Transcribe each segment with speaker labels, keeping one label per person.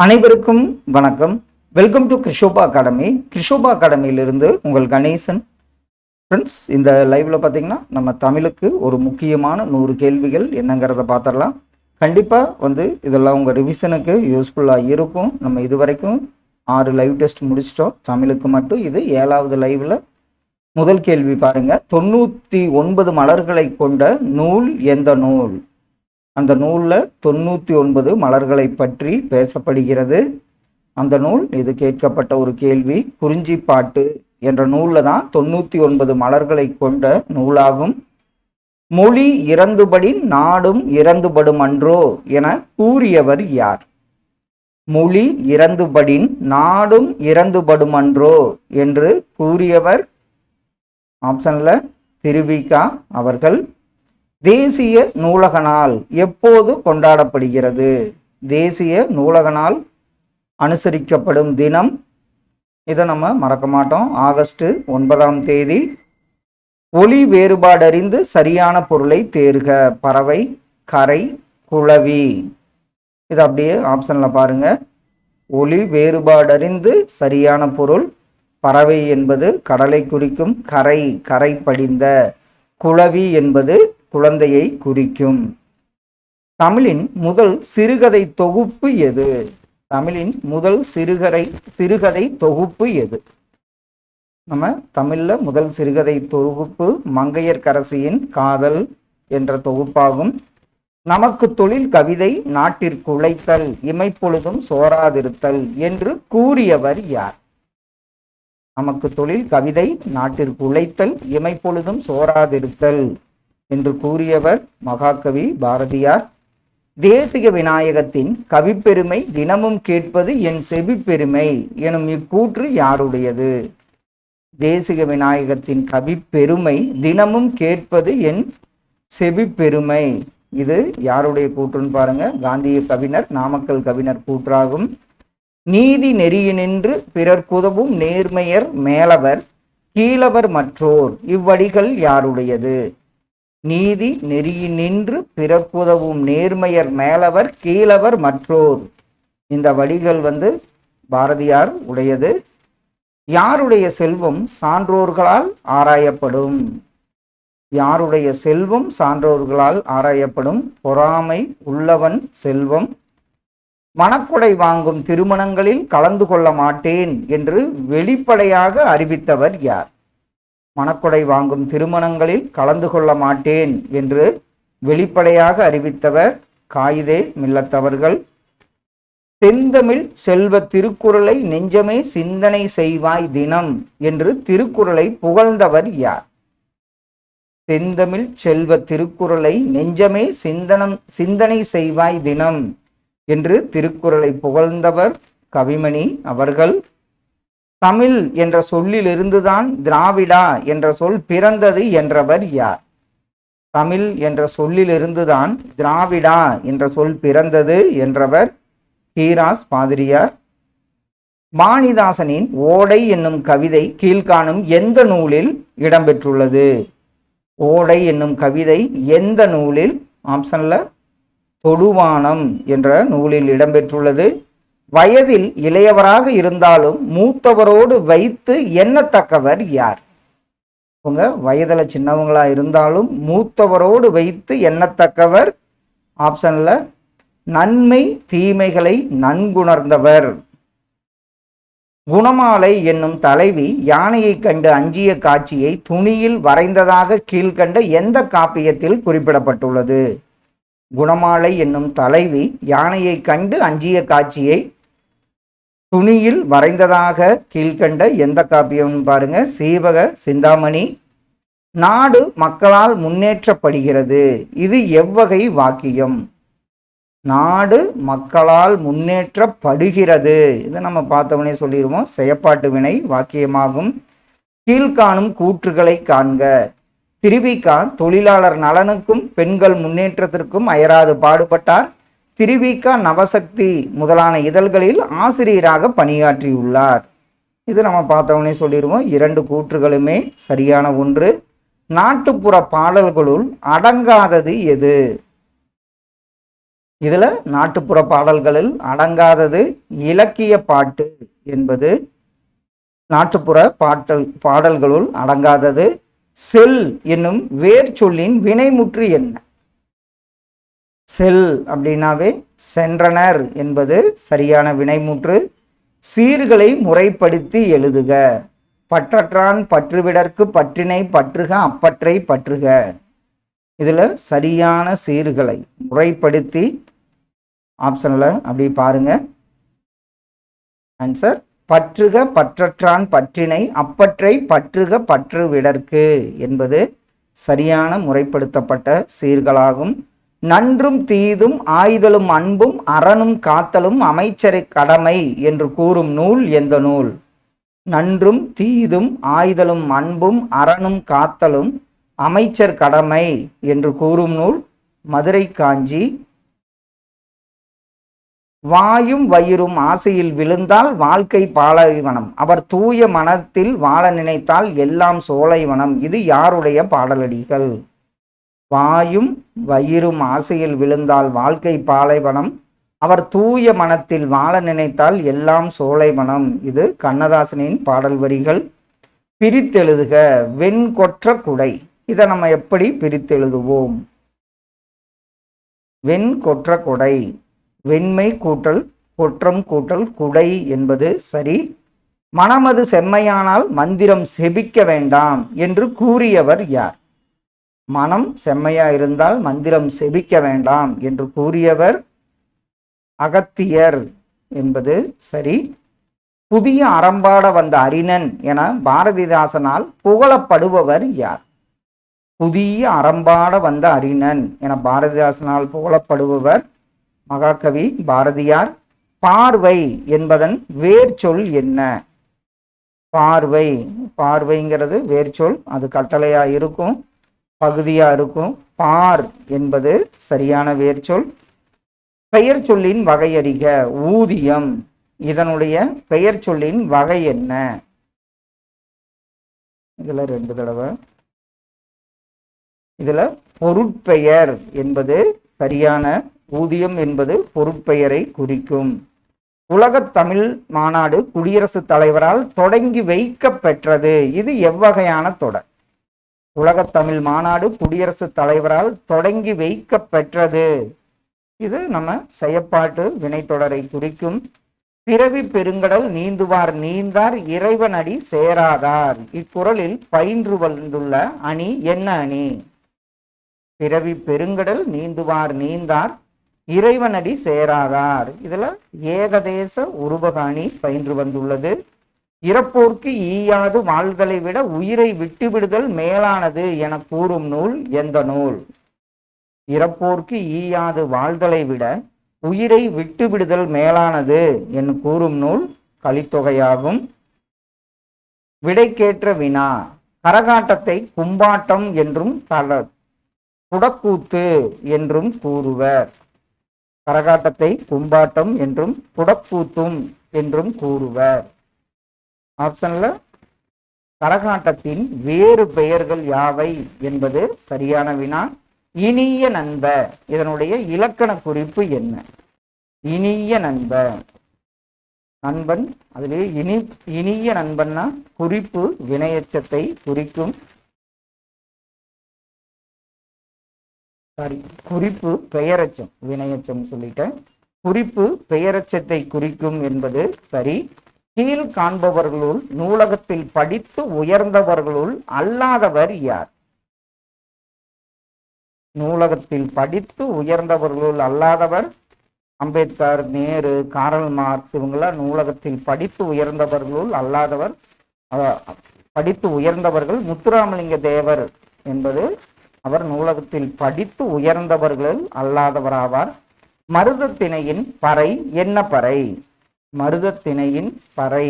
Speaker 1: அனைவருக்கும் வணக்கம். Welcome to Krishoba academy. Krishoba அகாடமியிலிருந்து உங்கள் கணேசன். ஃப்ரெண்ட்ஸ், இந்த லைவ்ல பார்த்தீங்கன்னா நம்ம தமிழுக்கு ஒரு முக்கியமான 100 கேள்விகள் என்னங்கிறத பார்த்துடலாம். கண்டிப்பாக இதெல்லாம் உங்கள் ரிவிஷனுக்கு யூஸ்ஃபுல்லாக இருக்கும். நம்ம இது வரைக்கும் 6 லைவ் டெஸ்ட் முடிச்சிட்டோம். தமிழுக்கு மட்டும் இது 7வது லைவில். முதல் கேள்வி பாருங்க. 99 மலர்களை கொண்ட நூல் எந்த நூல்? அந்த நூலில் 99 மலர்களை பற்றி பேசப்படுகிறது. அந்த நூல் இது கேட்கப்பட்ட ஒரு கேள்வி. குறிஞ்சிப்பாட்டு என்ற நூலில் தான் 99 மலர்களை கொண்ட நூலாகும். மொழி இறந்துபடின் நாடும் இறந்துபடும் அன்றோ என கூறியவர் யார்? மொழி இறந்துபடின் நாடும் இறந்துபடும் அன்றோ என்று கூறியவர் ஆப்ஷன்ல திருவிகா அவர்கள். தேசிய நூலக நாள் எப்போது கொண்டாடப்படுகிறது? தேசிய நூலக நாள் அனுசரிக்கப்படும் தினம், இதை நம்ம மறக்க மாட்டோம், ஆகஸ்ட் 9ஆம் தேதி. ஒலி வேறுபாடறிந்து சரியான பொருளை தேர்க. பறவை, கரை, குளவி. இது அப்படியே ஆப்ஷன்ல பாருங்க. ஒலி வேறுபாடறிந்து சரியான பொருள். பறவை என்பது கடலை குறிக்கும். கரை, கரை படிந்த. குளவி என்பது குழந்தையை குறிக்கும். தமிழின் முதல் சிறுகதை தொகுப்பு எது? தமிழின் முதல் சிறுகதை தொகுப்பு எது? நம்ம தமிழ்ல முதல் சிறுகதை தொகுப்பு மங்கையர்க்கரசியின் காதல் என்ற தொகுப்பாகும். நமக்கு தொழில் கவிதை நாட்டிற்கு உழைத்தல், இமைப்பொழுதும் சோராதிருத்தல் என்று கூறியவர் யார்? நமக்கு தொழில் கவிதை நாட்டிற்கு உழைத்தல், இமைப்பொழுதும் சோராதிருத்தல் என்று கூறியவர் மகாகவி பாரதியார். தேசிக விநாயகத்தின் கவிப்பெருமை தினமும் கேட்பது என் செவிப்பெருமை எனும் இக்கூற்று யாருடையது? தேசிக விநாயகத்தின் கவிப்பெருமை தினமும் கேட்பது என் செவிப்பெருமை. இது யாருடைய கூற்றுன்னு பாருங்க. காந்திய கவிஞர், நாமக்கல் கவிஞர் கூற்றாகும். நீதி நெறியினின்று பிறர்க்குதவும் நேர்மையர் மேலவர் கீழவர் மற்றோர் இவ்வடிகள் யாருடையது? நீதி நெறியினின்று பிறர்க்குதவும் நேர்மையர் மேலவர் கீழவர் மற்றோர். இந்த வடிகள் பாரதியார் உடையது. யாருடைய செல்வம் சான்றோர்களால் ஆராயப்படும்? யாருடைய செல்வம் சான்றோர்களால் ஆராயப்படும்? பொறாமை உள்ளவன் செல்வம். மணக்கொடை வாங்கும் திருமணங்களில் கலந்து கொள்ள மாட்டேன் என்று வெளிப்படையாக அறிவித்தவர் யார்? மணக்கொடை வாங்கும் திருமணங்களில் கலந்து கொள்ள மாட்டேன் என்று வெளிப்படையாக அறிவித்தவர் காயிதே மில்லத் அவர்கள். தென்தமிழ் செல்வ திருக்குறளை நெஞ்சமே சிந்தனை செய்வாய் தினம் என்று திருக்குறளை புகழ்ந்தவர் யார்? தென்தமிழ் செல்வ திருக்குறளை நெஞ்சமே சிந்தனை செய்வாய் தினம் என்று திருக்குறளை புகழ்ந்தவர் கவிமணி அவர்கள். தமிழ் என்ற சொல்லிலிருந்துதான் திராவிடா என்ற சொல் பிறந்தது என்றவர் யார்? தமிழ் என்ற சொல்லிலிருந்துதான் திராவிடா என்ற சொல் பிறந்தது என்றவர் ஹீராஸ் பாதிரியார். வாணிதாசனின் ஓடை என்னும் கவிதை கீழ்காணும் எந்த நூலில் இடம்பெற்றுள்ளது? ஓடை என்னும் கவிதை எந்த நூலில்? ஆப்ஷன்ல தொடுவானம் என்ற நூலில் இடம்பெற்றுள்ளது. வயதில் இளையவராக இருந்தாலும் மூத்தவரோடு வைத்து எண்ணத்தக்கவர் யார்? உங்க வயதுல சின்னவங்களா இருந்தாலும் மூத்தவரோடு வைத்து எண்ணத்தக்கவர் ஆப்ஷன்ல நன்மை தீமைகளை நன்குணர்ந்தவர். குணமாலை என்னும் தலைவி யானையை கண்டு அஞ்சிய காட்சியை துணியில் வரைந்ததாக கீழ்கண்ட எந்த காப்பியத்தில் குறிப்பிடப்பட்டுள்ளது? குணமாலை என்னும் தலைவி யானையை கண்டு அஞ்சிய காட்சியை துணியில் வரைந்ததாக கீழ்கண்ட எந்த காப்பியம் பாருங்க. சீவக சிந்தாமணி. நாடு மக்களால் முன்னேற்றப்படுகிறது, இது எவ்வகை வாக்கியம்? நாடு மக்களால் முன்னேற்றப்படுகிறது, இதை நம்ம பார்த்தவனே சொல்லிடுவோம், செயற்பாட்டு வினை வாக்கியமாகும். கீழ்காணும் கூற்றுகளை காண்க. திருவிகா தொழிலாளர் நலனுக்கும் பெண்கள் முன்னேற்றத்திற்கும் அயராது பாடுபட்டார். திருவிகா நவசக்தி முதலான இதழ்களில் ஆசிரியராக பணியாற்றியுள்ளார். இது நம்ம பார்த்தவனே சொல்லிடுவோம். 2 கூற்றுகளுமே சரியான ஒன்று. நாட்டுப்புற பாடல்களுள் அடங்காதது எது? இதுல நாட்டுப்புற பாடல்களில் அடங்காதது இலக்கிய பாட்டு என்பது நாட்டுப்புற பாடல்களுள் அடங்காதது. செல் என்னும் வேர் சொல்லின் வினைமுற்று என்ன? செல் அப்படின்னாவே சென்றனர் என்பது சரியான வினைமுற்று. சீர்களை முறைப்படுத்தி எழுதுக. பற்றற்றான் பற்றுவிடற்கு பற்றினை பற்றுக அப்பற்றை பற்றுக. இதுல சரியான சீர்களை முறைப்படுத்தி ஆப்ஷன்ல அப்படி பாருங்க. ஆன்சர் பற்றுக பற்றற்றான் பற்றினை அப்பற்றை பற்றுக பற்றுவிடற்கு என்பது சரியான முறைப்படுத்தப்பட்ட சீர்களாகும். நன்றும் தீதும் ஆய்தலும் அன்பும் அறனும் காத்தலும் அமைச்சரை கடமை என்று கூறும் நூல் எந்த நூல்? நன்றும் தீதும் ஆய்தலும் அன்பும் அறனும் காத்தலும் அமைச்சர் கடமை என்று கூறும் நூல் மதுரை காஞ்சி. வாயும் வயிறும் ஆசையில் விழுந்தால் வாழ்க்கை பாலைவனம், அவர் தூய மனத்தில் வாழ நினைத்தால் எல்லாம் சோலைவனம். இது யாருடைய பாடலடிகள்? வாயும் வயிறும் ஆசையில் விழுந்தால் வாழ்க்கை பாலைவனம், அவர் தூய மனத்தில் வாழ நினைத்தால் எல்லாம் சோலைவனம். இது கண்ணதாசனின் பாடல் வரிகள். பிரித்தெழுதுக. வெண்கொற்ற குடை, இதை நம்ம எப்படி பிரித்தெழுதுவோம்? வெண்கொற்ற கொடை, வெண்மை கூட்டல் கொற்றம் கூட்டல் குடை என்பது சரி. மனமது செம்மையானால் மந்திரம் செபிக்க வேண்டாம் என்று கூறியவர் யார்? மனம் செம்மையா இருந்தால் மந்திரம் செபிக்க வேண்டாம் என்று கூறியவர் அகத்தியர் என்பது சரி. புதிய அறம்பாட வந்த அறிஞன் என பாரதிதாசனால் புகழப்படுபவர் யார்? புதிய அறம்பாட வந்த அறிஞன் என பாரதிதாசனால் புகழப்படுபவர் மகாகவி பாரதியார். பார்வை என்பதன் வேர்ச்சொல் என்ன? பார்வை, பார்வைங்கிறது வேர்ச்சொல், அது கட்டளையா இருக்கும், பகுதியா இருக்கும். பார் என்பது சரியான வேர்ச்சொல். பெயர் சொல்லின் வகை அறிக. ஊதியம், இதனுடைய பெயர் சொல்லின் வகை என்ன? இதுல 2 தடவை. இதுல பொருட்பெயர் என்பது சரியான. ஊதியம் என்பது பொருட்பெயரை குறிக்கும். உலகத் தமிழ் மாநாடு குடியரசுத் தலைவரால் தொடங்கி வைக்க பெற்றது. இது எவ்வகையான தொடர்? உலகத் தமிழ் மாநாடு குடியரசுத் தலைவரால் தொடங்கி வைக்க பெற்றது. இது நம்ம செயற்பாட்டு வினைத்தொடரை குறிக்கும். பிறவி பெருங்கடல் நீந்துவார் நீந்தார் இறைவனடி சேராதார். இக்குறளில் பயின்று வந்துள்ள அணி என்ன அணி? பிறவி பெருங்கடல் நீந்துவார் நீந்தார் இறைவனடி சேராதார். இதுல ஏகதேச உருவக அணி பயின்று வந்துள்ளது. இறப்போர்க்கு ஈயாது வாழ்தலை விட உயிரை விட்டுவிடுதல் மேலானது என கூறும் நூல் எந்த நூல்? இறப்போர்க்கு ஈயாது வாழ்தலை விட உயிரை விட்டுவிடுதல் மேலானது என கூறும் நூல் கலித்தொகையாகும். விடைக்கேற்ற வினா. கரகாட்டத்தை கும்பாட்டம் என்றும் குடக்கூத்து என்றும் கூறுவர். கரகாட்டத்தை கும்பாட்டம் என்றும் குடக்கூத்தும் என்றும் கூறுவர். ஆப்ஷன்ல கரகாட்டத்தின் வேறு பெயர்கள் யாவை என்பது சரியான வினா. இனிய நண்ப, இதனுடைய இலக்கண குறிப்பு என்ன? இனிய நண்ப, நண்பன், அதிலே இனிய நண்பன்னா குறிப்பு வினையெச்சத்தை குறிக்கும். குறிப்பு பெயரெச்சம், வினையெச்சம் சொல்லிட்டேன். குறிப்பு பெயரெச்சத்தை குறிக்கும் என்பது சரி. கீழ் காண்பவர்களுள் நூலகத்தில் படித்து உயர்ந்தவர்களுள் அல்லாதவர் யார்? நூலகத்தில் படித்து உயர்ந்தவர்களுள் அல்லாதவர் அம்பேத்கர், நேரு, காரல் மார்க்ஸ். இவங்களாம் நூலகத்தில் படித்து உயர்ந்தவர்களுள் அல்லாதவர். படித்து உயர்ந்தவர்கள் முத்துராமலிங்க தேவர் என்பது அவர் நூலகத்தில் படித்து உயர்ந்தவர்கள் அல்லாதவராவார். மருதத்திணையின் பறை என்ன பறை? மருதத்திணையின் பறை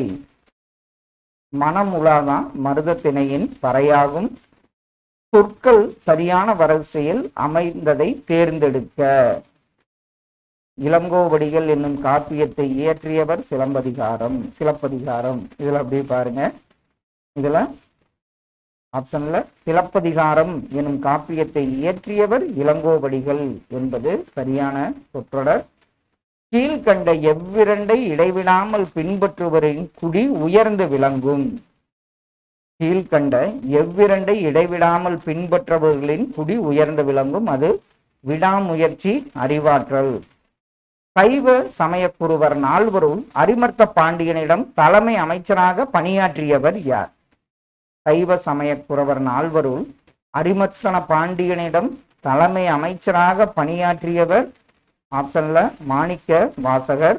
Speaker 1: மனமுலாதான் மருதத்திணையின் பறையாகும். சொற்கள் சரியான வரிசையில் அமைந்ததை தேர்ந்தெடுக்க. இளங்கோவடிகள் என்னும் காப்பியத்தை இயற்றியவர் சிலப்பதிகாரம். இதுல அப்படியே பாருங்க. இதுல ஆப்ஷன்ல சிலப்பதிகாரம் எனும் காப்பியத்தை இயற்றியவர் இளங்கோவடிகள் என்பது சரியான சொற்றொடர். கீழ்கண்ட எவ்விரண்டை இடைவிடாமல் பின்பற்றுவரின் குடி உயர்ந்து விளங்கும். கீழ்கண்ட எவ்விரண்டை இடைவிடாமல் பின்பற்றுபவர்களின் குடி உயர்ந்து விளங்கும். அது விடாமுயற்சி, அறிவாற்றல். சைவ சமயக்குருவர் நால்வருள் அரிமர்த்த பாண்டியனிடம் தலைமை அமைச்சராக பணியாற்றியவர் யார்? சைவ சமயக்குரவர் நால்வருள் அரிமர்த்தன பாண்டியனிடம் தலைமை அமைச்சராக பணியாற்றியவர் ஆப்ஷன்ல மாணிக்க வாசகர்.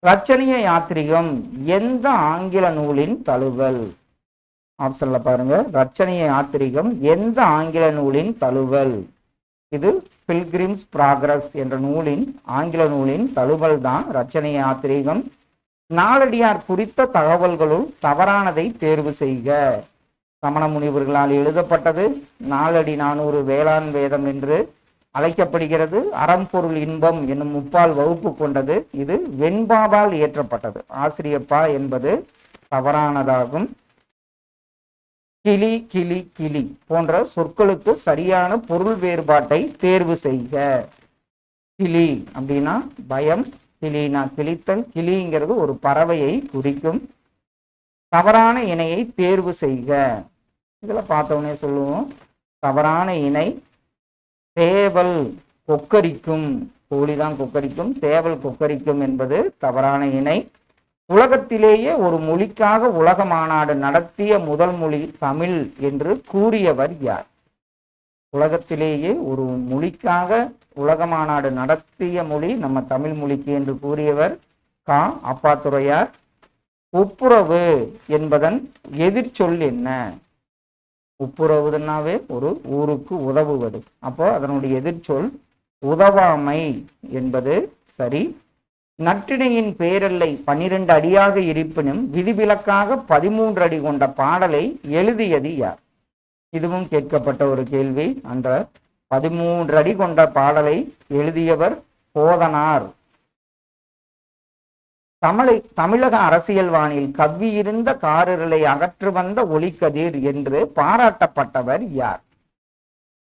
Speaker 1: லட்சணிய யாத்திரிகம் எந்த ஆங்கில நூலின் தழுவல்? ஆப்ஷன்ல பாருங்க, லட்சணிய யாத்திரிகம் எந்த ஆங்கில நூலின் தழுவல்? இது பில்கிரிம்ஸ் ப்ராக்ரஸ் என்ற நூலின் ஆங்கில நூலின் தழுவல் தான் லட்சணிய யாத்திரிகம். நாலடியார் குறித்த தகவல்களுள் தவறானதை தேர்வு செய்க. சமண முனிவர்களால் எழுதப்பட்டது. நாலடி 400 வேளாண் வேதம் என்று அழைக்கப்படுகிறது. அறம்பொருள் இன்பம் என்னும் முப்பால் வகுப்பு கொண்டது. இது வெண்பாவால் இயற்றப்பட்டது. ஆசிரியப்பா என்பது தவறானதாகும். கிளி, கிளி, கிளி போன்ற சொற்களுக்கு சரியான பொருள் வேறுபாட்டை தேர்வு செய்க. கிளி அப்படின்னா பயம், கிளினா கிளித்தல். கிளிங்கிறது ஒரு பறவையை குறிக்கும். தவறான இணையை தேர்வு செய்க. இதுல பார்த்தோன்னே சொல்லுவோம், தவறான இணை சேவல் கொக்கரிக்கும். கோழிதான் கொக்கரிக்கும், சேவல் கொக்கரிக்கும் என்பது தவறான இணை. உலகத்திலேயே ஒரு மொழிக்காக உலக மாநாடு நடத்திய முதல் மொழி தமிழ் என்று கூறியவர் யார்? உலகத்திலேயே ஒரு மொழிக்காக உலக மாநாடு நடத்திய மொழி நம்ம தமிழ் மொழிக்கு என்று கூறியவர் கா. அப்பாத்துரையார். ஒப்புரவு என்பதன் எதிர்ச்சொல் என்ன? ஒப்புரவுதுன்னாவே ஒரு ஊருக்கு உதவுவது. அப்போ அதனுடைய எதிர்ச்சொல் உதவாமை என்பது சரி. நற்றிணையின் பேரல்லை 12 அடியாக இருப்பினும் விதிவிலக்காக 13 அடி கொண்ட பாடலை எழுதியது யார்? இதுவும் கேட்கப்பட்ட ஒரு கேள்வி. அந்த 13 அடி கொண்ட பாடலை எழுதியவர் போதனார். தமிழக அரசியல் வானில் கவ்வியிருந்த காரிருளை அகற்று வந்த ஒளிக்கதிர் என்று பாராட்டப்பட்டவர் யார்?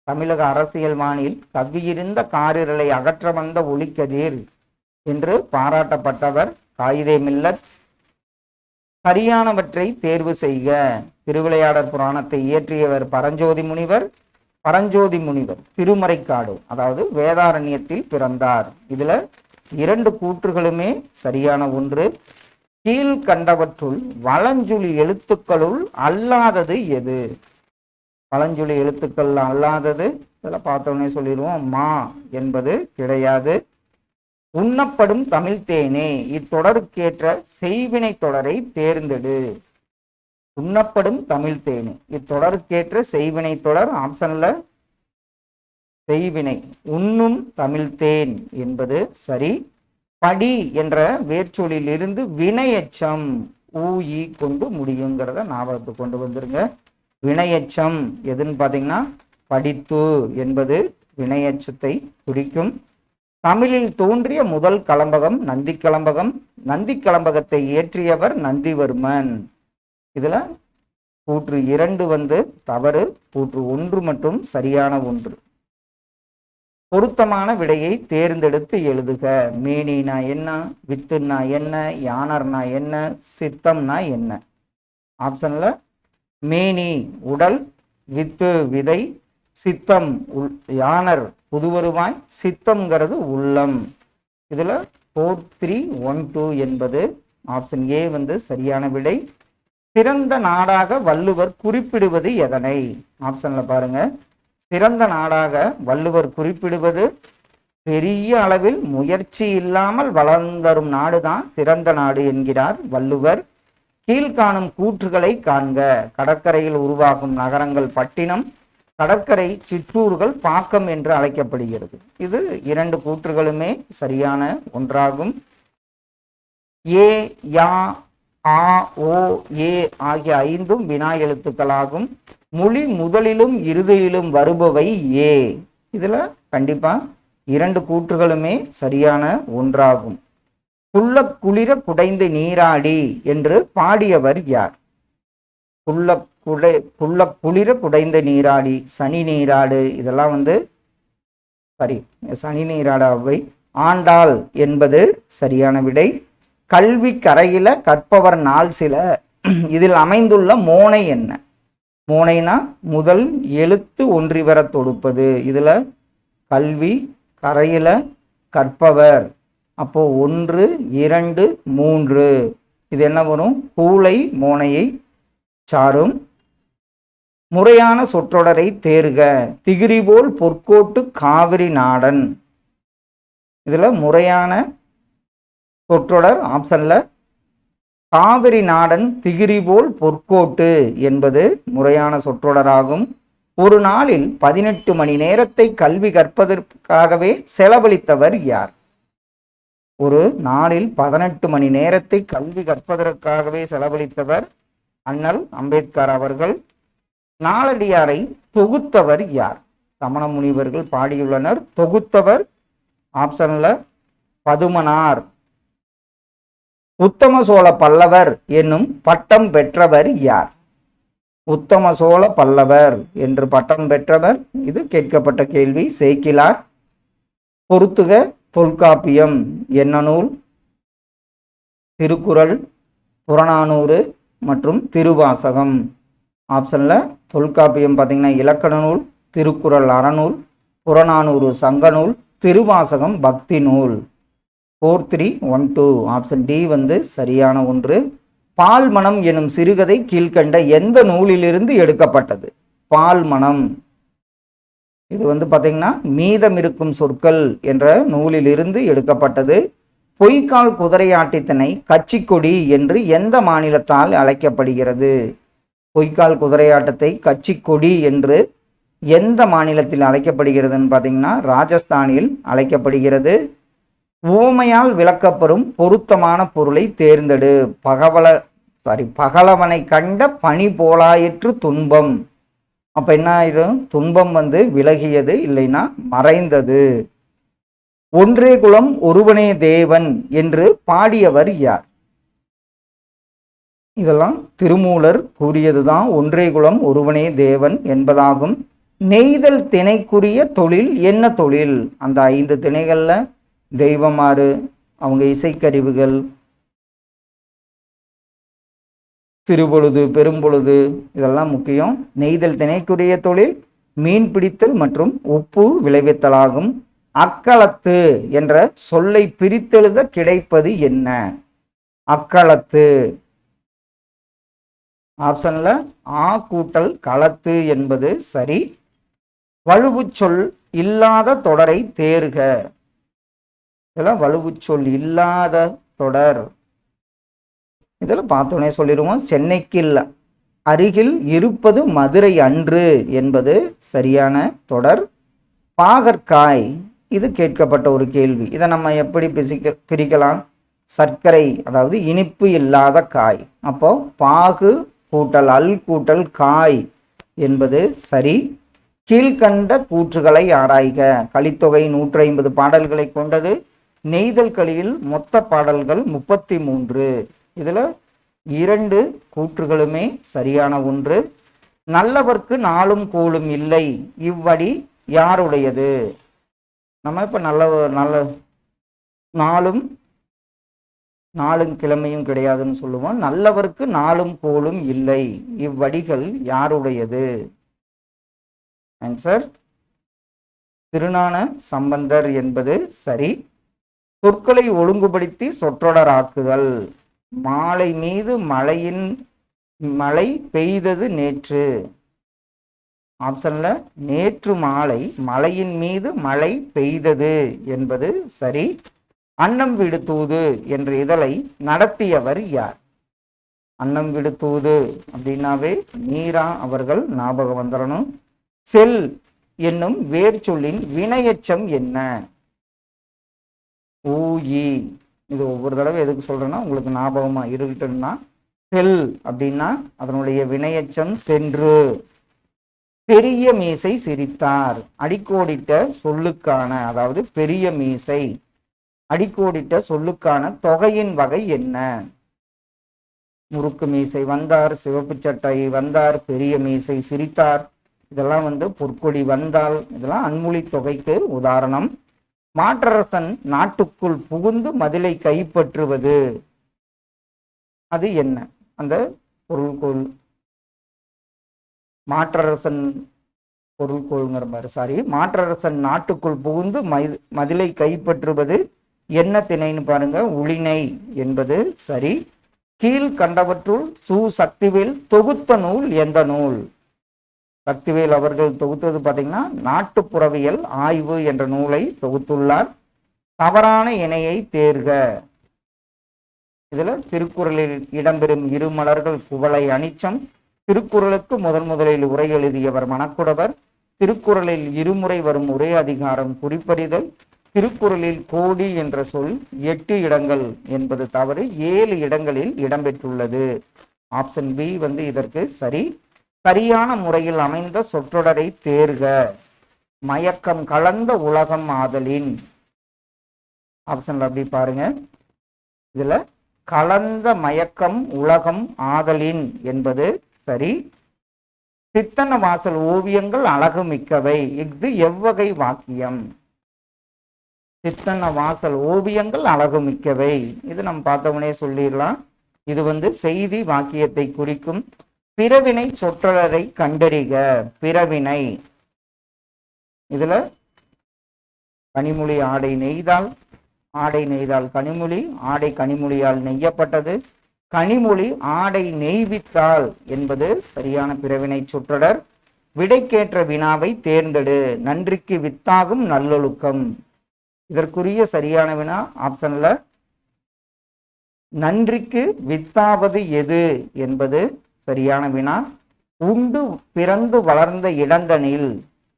Speaker 1: தமிழக அரசியல் வானில் கவ்வியிருந்த காரிருளை அகற்ற வந்த ஒளிக்கதிர் என்று பாராட்டப்பட்டவர் காயிதே மில்லத். சரியானவற்றை தேர்வு செய்க. திருவிளையாடற் புராணத்தை இயற்றியவர் பரஞ்சோதி முனிவர். பரஞ்சோதி முனிவர் திருமறைக்காடு அதாவது வேதாரண்யத்தில் பிறந்தார். இதுல 2 கூற்றுகளுமே சரியான ஒன்று. கீழ்கண்டவற்றுள் வலஞ்சுழி எழுத்துக்களுள் அல்லாதது எது? வலஞ்சுழி எழுத்துக்கள் அல்லாதது இதில் பார்த்தோன்னே சொல்லிடுவோம், மா என்பது கிடையாது. உண்ணப்படும் தமிழ் தேனே இத்தொடருக்கேற்ற செய்வினை தொடரை தேர்ந்தெடு. உண்ணப்படும் தமிழ் தேனே இத்தொடருக்கேற்ற செய்வினை தொடர் ஆப்ஷன்ல செய்வினை. உண்ணும் தமிழ் தேன் என்பது சரி. படி என்ற வேர்ச்சொலில் இருந்து வினையச்சம் ஊயி கொண்டு முடியுங்கிறத ஞாபகத்துக்கு கொண்டு வந்துருங்க. வினையச்சம் எதுன்னு பார்த்தீங்கன்னா படித்து என்பது வினையச்சத்தை குறிக்கும். தமிழில் தோன்றிய முதல் கலம்பகம் நந்தி கலம்பகம். நந்தி கலம்பகத்தை இயற்றியவர் நந்திவர்மன். இதுல கூற்று 2 தவறு, கூற்று 1 மட்டும் சரியான ஒன்று. பொருத்தமான விடையை தேர்ந்தெடுத்து எழுதுக. மேனினா என்ன, வித்துனா என்ன, யானர்னா என்ன, சித்தம்னா என்ன? ஆப்ஷன்ல மேனி உடல், வித்து விதை, சித்தம் யானர் புதுவருவாய், சித்தம்ங்கிறது உள்ளம். இதுல 4, 3, 1, 2 என்பது ஆப்ஷன் ஏ சரியான விடை. சிறந்த நாடாக வள்ளுவர் குறிப்பிடுவது எதனை? ஆப்ஷன்ல பாருங்க, சிறந்த நாடாக வள்ளுவர் குறிப்பிடுவது பெரிய அளவில் முயற்சி இல்லாமல் வளர்ந்தரும் நாடுதான் சிறந்த நாடு என்கிறார் வள்ளுவர். கீழ்காணும் கூற்றுகளை காண்க. கடற்கரையில் உருவாகும் நகரங்கள் பட்டினம், கடற்கரை சிற்றூர்கள் பாக்கம் என்று அழைக்கப்படுகிறது. இது 2 கூற்றுகளுமே சரியான ஒன்றாகும். ஏ, யா, ஆ, ஓ, ஏ ஆகிய 5ம் வினா எழுத்துக்களாகும். மொழி முதலிலும் இறுதியிலும் வருபவை ஏ. இதுல கண்டிப்பா 2 கூற்றுகளுமே சரியான ஒன்றாகும். குள்ள குளிர குடைந்து நீராடி என்று பாடியவர் யார்? குள்ள குளிர குடைந்த நீராடி, சனி நீராடு, இதெல்லாம் சனி நீராட அவ்வை. ஆண்டாள் என்பது சரியான விடை. கல்வி கரையில கற்பவர் நாள் சில, இதில் அமைந்துள்ள மோனை என்ன? மோனைனா முதல் எழுத்து ஒன்றி வர தொடுப்பது. இதுல கல்வி கரையில கற்பவர், அப்போ 1, 2, 3, இது என்ன வரும்? கூளை மோனையை சாரும். முறையான சொற்றொடரை தேர்க. திகிரி போல் பொற்கோட்டு காவிரி நாடன். இதுல முறையான சொற்றொடர் ஆப்ஷன்ல காவிரி நாடன் திகிரி போல் பொற்கோட்டு என்பது முறையான சொற்றொடராகும். ஒரு நாளில் 18 மணி நேரத்தை கல்வி கற்பதற்காகவே செலவழித்தவர் யார்? ஒரு நாளில் 18 மணி நேரத்தை கல்வி கற்பதற்காகவே செலவழித்தவர் அண்ணல் அம்பேத்கர் அவர்கள். நாலடியாரை தொகுத்தவர் யார்? சமண முனிவர்கள் பாடியுள்ளனர். தொகுத்தவர் ஆப்ஷன்ல பதுமனார். உத்தம சோழ பல்லவர் என்னும் பட்டம் பெற்றவர் யார்? உத்தம சோழ பல்லவர் என்று பட்டம் பெற்றவர், இது கேட்கப்பட்ட கேள்வி. சேக்கிலார். பொறுத்துக. தொல்காப்பியம் என்ன நூல்? திருக்குறள், புறநானூறு மற்றும் திருவாசகம். ஆப்ஷன்ல தொல்காப்பியம் பார்த்தீங்கன்னா இலக்கண நூல், திருக்குறள் அறநூல், புறநானூறு சங்கநூல், திருவாசகம் பக்தி நூல். 4312 ஆப்ஷன் டி சரியான ஒன்று. பால் மனம் எனும் சிறுகதை கீழ்கண்ட எந்த நூலிலிருந்து எடுக்கப்பட்டது? பால் மனம் இது பார்த்தீங்கன்னா மீதம் இருக்கும் சொற்கள் என்ற நூலிலிருந்து எடுக்கப்பட்டது. பொய்க்கால் குதிரையாட்டத்தினை கட்சிக்கொடி என்று எந்த மாநிலத்தால் அழைக்கப்படுகிறது? பொய்க்கால் குதிரையாட்டத்தை கட்சிக்கொடி என்று எந்த மாநிலத்தில் அழைக்கப்படுகிறதுன்னு பார்த்தீங்கன்னா ராஜஸ்தானில் அழைக்கப்படுகிறது. உவமையால் விளக்கப்பெறும் பொருத்தமான பொருளை தேர்ந்தெடு. பகலவனை கண்ட பனி போலாயிற்று துன்பம். அப்ப என்ன ஆயிரும்? துன்பம் விலகியது, இல்லைன்னா மறைந்தது. ஒன்றே குலம் ஒருவனே தேவன் என்று பாடியவர் யார்? இதெல்லாம் திருமூலர் கூறியதுதான். ஒன்றே குலம் ஒருவனே தேவன் என்பதாகும். நெய்தல் திணைக்குரிய தொழில் என்ன தொழில்? அந்த 5 திணைகள்ல தெய்வமாறு, அவங்க இசைக்கருவிகள், சிறுபொழுது, பெரும்பொழுது, இதெல்லாம் முக்கியம். நெய்தல் திணைக்குரிய தொழில் மீன் பிடித்தல் மற்றும் உப்பு விளைவித்தலாகும். அக்களத்து என்ற சொல்லை பிரித்தெழுத கிடைப்பது என்ன? அக்களத்து ஆப்ஷன்ல ஆ கூட்டல் களத்து என்பது சரி. வலுவு சொல் இல்லாத தொடரை தேர்க. இதெல்லாம் வலுவு சொல் இல்லாத தொடர். இதெல்லாம் பார்த்தோன்னே சொல்லிடுவோம். சென்னைக்கு அருகில் இருப்பது மதுரை அன்று என்பது சரியான தொடர். பாகற்காய் இது கேட்கப்பட்ட ஒரு கேள்வி. இதை நம்ம எப்படி பிரிக்கலாம்? சர்க்கரை, அதாவது இனிப்பு இல்லாத காய். அப்போ பாகு கூட்டல் அல் கூட்டல் காய் என்பது சரி. கீழ்கண்ட கூற்றுகளை ஆராய்க. கலித்தொகை 150 பாடல்களை கொண்டது. நெய்தல் களியில் மொத்த பாடல்கள் 33. இதுல 2 கூற்றுகளுமே சரியான ஒன்று. நல்லவர்க்கு நாளும் கூழும் இல்லை, இவ்வடி யாருடையது? நம்ம இப்ப நல்ல நாளும் கிழமையும் கிடையாதுன்னு சொல்லுவோம். நல்லவர்க்கு நாளும் கோளும் இல்லை, இவ்வடிகள் யாருடையது? ஆன்சர் திருஞான சம்பந்தர் என்பது சரி. சொற்களை ஒழுங்குபடுத்தி சொற்றொடராக்குதல். மாலை மீது மழை பெய்தது நேற்று. ஆப்ஷன்ல நேற்று மாலை மலையின் மீது மழை பெய்தது என்பது சரி. அன்னம் விடு தூது என்ற இதழை நடத்தியவர் யார்? அன்னம் விடு தூது அப்படின்னாவே மீரா அவர்கள் ஞாபகம் வந்துடணும். செல் என்னும் வேர் சொல்லின் வினையச்சம் என்ன? ஊயி. இது ஒவ்வொரு தடவை எதுக்கு சொல்றேன்னா உங்களுக்கு ஞாபகமா இருக்கட்டும்னா, செல் அப்படின்னா அதனுடைய வினையச்சம் சென்று. பெரிய மீசை சிரித்தார். அடிக்கோடிட்ட சொல்லுக்கான, அதாவது பெரிய மீசை அடிக்கோடிட்ட சொல்லுக்கான தொகையின் வகை என்ன? முறுக்கு மீசை வந்தார், சிவப்பு சட்டை வந்தார், பெரிய மீசை சிரித்தார். இதெல்லாம் பொற்கொடி வந்தால், இதெல்லாம் அன்மொழி தொகைக்கு உதாரணம். மாற்றரசன் நாட்டுக்குள் புகுந்து மதிலை கைப்பற்றுவது, அது என்ன? அந்த பொருள்கோள் மாற்றரசன் பொருள்கோள்ங்கிற மாதிரி, சாரி, மாற்றரசன் நாட்டுக்குள் புகுந்து மதிலை கைப்பற்றுவது என்ன திணைன்னு பாருங்க, உளினை என்பது சரி. கீழ் கண்டவற்றுள் சக்திவேல் தொகுத்த நூல் எந்த நூல்? சக்திவேல் அவர்கள் தொகுத்தது பார்த்தீங்கன்னா நாட்டுப்புறவியல் ஆய்வு என்ற நூலை தொகுத்துள்ளார். தவறான இணையை தேர்க. இதுல திருக்குறளில் இடம்பெறும் இரு மலர்கள் குவளை அனிச்சம். திருக்குறளுக்கு முதலில் உரை எழுதியவர் மணக்குடவர். திருக்குறளில் இருமுறை வரும் உரை அதிகாரம் குறிப்பறிதல். திருக்குறளில் கோடி என்ற சொல் 8 இடங்கள் என்பது தவறு, 7 இடங்களில் இடம்பெற்றுள்ளது. ஆப்ஷன் பி இதற்கு சரி. சரியான முறையில் அமைந்த சொற்றொடரை தேர்க. மயக்கம் கலந்த உலகம் ஆதலின். ஆப்ஷன்ல அப்படி பாருங்க, இதுல கலந்த மயக்கம் உலகம் ஆதலின் என்பது சரி. சித்தன்ன வாசல் ஓவியங்கள் அழகு மிக்கவை, இது எவ்வகை வாக்கியம்? சித்தன்ன வாசல் ஓவியங்கள் அழகு மிக்கவை, இது நம்ம பார்த்தவனே சொல்லிடலாம். இது செய்தி வாக்கியத்தை குறிக்கும். பிறவினை சொற்றொடரை கண்டறிக. பிறவினை, இதுல கனிமொழி ஆடை நெய்தால், ஆடை நெய்தால் கனிமொழி, ஆடை கனிமொழியால் நெய்யப்பட்டது. கனிமொழி ஆடை நெய்வித்தால் என்பது சரியான பிறவினை சொற்றொடர். விடைக்கேற்ற வினாவை தேர்ந்தெடு. நன்றிக்கு வித்தாகும் நல்லொழுக்கம், இதற்குரிய சரியான வினா ஆப்ஷன்ல நன்றிக்கு வித்தாவது எது என்பது சரியான வினா. உண்டு பிறந்து வளர்ந்த இடந்தனில்,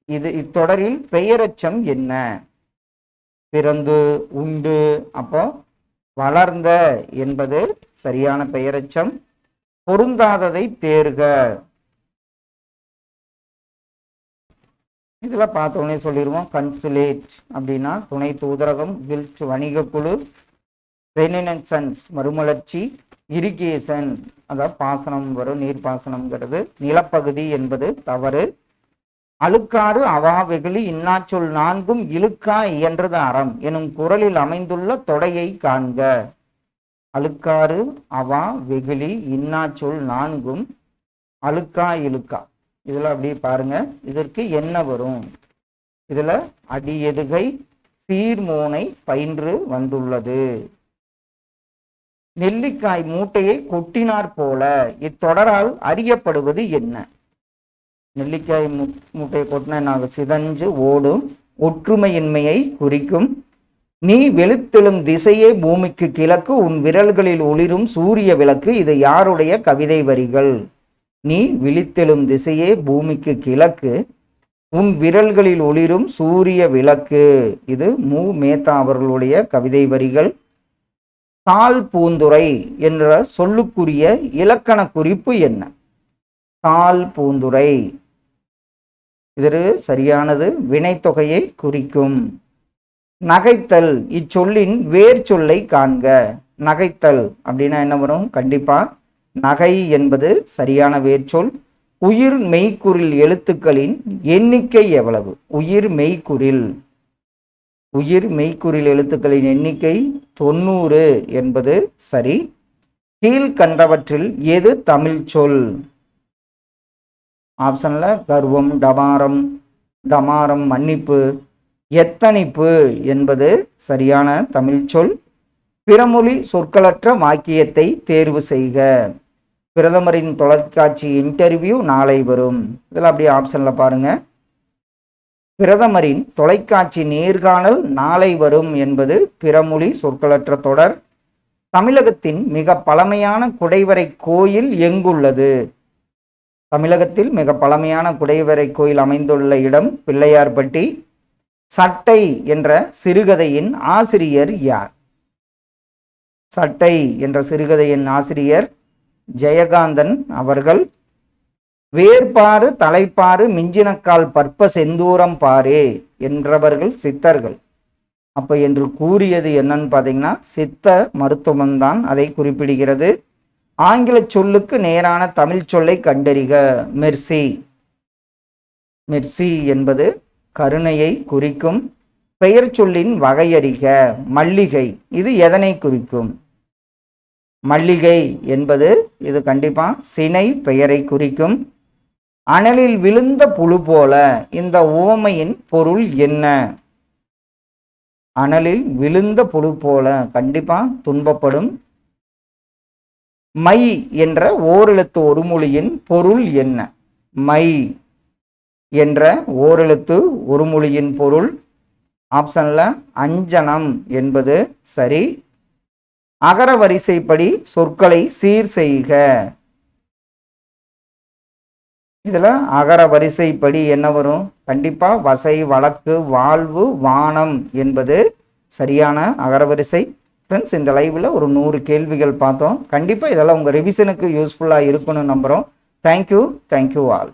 Speaker 1: இது இத்தொடரில் பெயரெச்சம் என்ன? பிறந்து, உண்டு, அப்போ வளர்ந்த என்பது சரியான பெயரெச்சம். பொருந்தாததை தேர்க. இதுல பார்த்தோன்னே சொல்லிடுவோம். கன்சுலேட் அப்படின்னா துணை தூதரகம். கில்ட் வணிக குழு. ரெனினன்சன்ஸ் மறுமலர்ச்சி. இரிகேஷன் அதாவது பாசனம் வரும், நீர்ப்பாசனம்ங்கிறது. நிலப்பகுதி என்பது தவறு. அழுக்காறு அவா வெகுளி இன்னாச்சொல் நான்கும் இழுக்கா இயன்றது அறம் எனும் குறளில் அமைந்துள்ள தொடையை காண்க. அழுக்காறு அவா வெகுளி இன்னாச்சொல் நான்கும் அழுக்கா இழுக்கா, இதுல அப்படி பாருங்க, இதற்கு என்ன வரும்? இதுல அடி எதுகை சீர்மோனை பயின்று வந்துள்ளது. நெல்லிக்காய் மூட்டையை கொட்டினார் போல, இத்தொடரால் அறியப்படுவது என்ன? நெல்லிக்காய் மூட்டையை கொட்டினா சிதஞ்சு ஓடும், ஒற்றுமையின்மையை குறிக்கும். நீ வெளுத்தெழும் திசையே பூமிக்கு கிழக்கு, உன் விரல்களில் ஒளிரும் சூரிய விளக்கு, இது யாருடைய கவிதை வரிகள்? நீ விழித்தெழும் திசையே பூமிக்கு கிழக்கு, உன் விரல்களில் ஒளிரும் சூரிய விளக்கு, இது மு. மேத்தா அவர்களுடைய கவிதை வரிகள். தாள் பூந்துரை என்ற சொல்லுக்குரிய இலக்கண குறிப்பு என்ன? தாள் பூந்துரை, இது சரியானது, வினைத்தொகையை குறிக்கும். நகைத்தல், இச்சொல்லின் வேர் சொல்லை காண்க. நகைத்தல் அப்படின்னா என்ன வரும்? கண்டிப்பா நகை என்பது சரியான வேர்ச்சொல். உயிர் மெய்க்குறில் எழுத்துக்களின் எண்ணிக்கை எவ்வளவு? உயிர் மெய்க்குறில் எழுத்துக்களின் எண்ணிக்கை 90 என்பது சரி. கீழ்கண்டவற்றில் எது தமிழ் சொல்? ஆப்ஷன்ல கர்வம், டமாரம் மன்னிப்பு, எத்தனிப்பு என்பது சரியான தமிழ் சொல். பிறமொழி சொற்களற்ற வாக்கியத்தை தேர்வு செய்க. பிரதமரின் தொலைக்காட்சி இன்டர்வியூ நாளை வரும், இதில் அப்படியே ஆப்ஷன்ல பாருங்க. பிரதமரின் தொலைக்காட்சி நேர்காணல் நாளை வரும் என்பது பிறமொழி சொற்களற்ற தொடர். தமிழகத்தின் மிக பழமையான குடைவரை கோயில் எங்குள்ளது? தமிழகத்தில் மிக பழமையான குடைவரை கோயில் அமைந்துள்ள இடம் பிள்ளையார்பட்டி. சட்டை என்ற சிறுகதையின் ஆசிரியர் யார்? சட்டை என்ற சிறுகதையின் ஆசிரியர் ஜெயகாந்தன் அவர்கள். வேர்பாறு தலைப்பாறு மிஞ்சினக்கால் பற்ப செந்தூரம் பாரே என்றவர்கள் சித்தர்கள். அப்ப என்று கூறியது என்னன்னு பார்த்தீங்கன்னா சித்த மருத்துவம் தான் அதை குறிப்பிடுகிறது. ஆங்கில சொல்லுக்கு நேரான தமிழ் சொல்லை கண்டறிக. மெர்சி. மெர்சி என்பது கருணையை குறிக்கும். பெயர் சொல்லின் வகையறிக. மல்லிகை. இது எதனை குறிக்கும்? மல்லிகை என்பது இது கண்டிப்பா சினை பெயரை குறிக்கும். அனலில் விழுந்த புழு போல, இந்த உவமையின் பொருள் என்ன? அனலில் விழுந்த புழு போல கண்டிப்பா துன்பப்படும். மை என்ற ஓரெழுத்து ஒரு மொழியின் பொருள் என்ன? மை என்ற ஓரெழுத்து ஒரு மொழியின் பொருள் ஆப்ஷன்ல அஞ்சனம் என்பது சரி. அகர வரிசைப்படி சொற்களை சீர் செய்க. இதுல அகர வரிசைப்படி என்ன வரும்? கண்டிப்பா வசை, வழக்கு, வாழ்வு, வானம் என்பது சரியான அகரவரிசை. ஃப்ரெண்ட்ஸ், இந்த லைவ்ல ஒரு 100 கேள்விகள் பார்த்தோம். கண்டிப்பா இதெல்லாம் உங்க ரிவிஷனுக்கு யூஸ்ஃபுல்லா இருக்கும்னு நம்புறோம். Thank you all.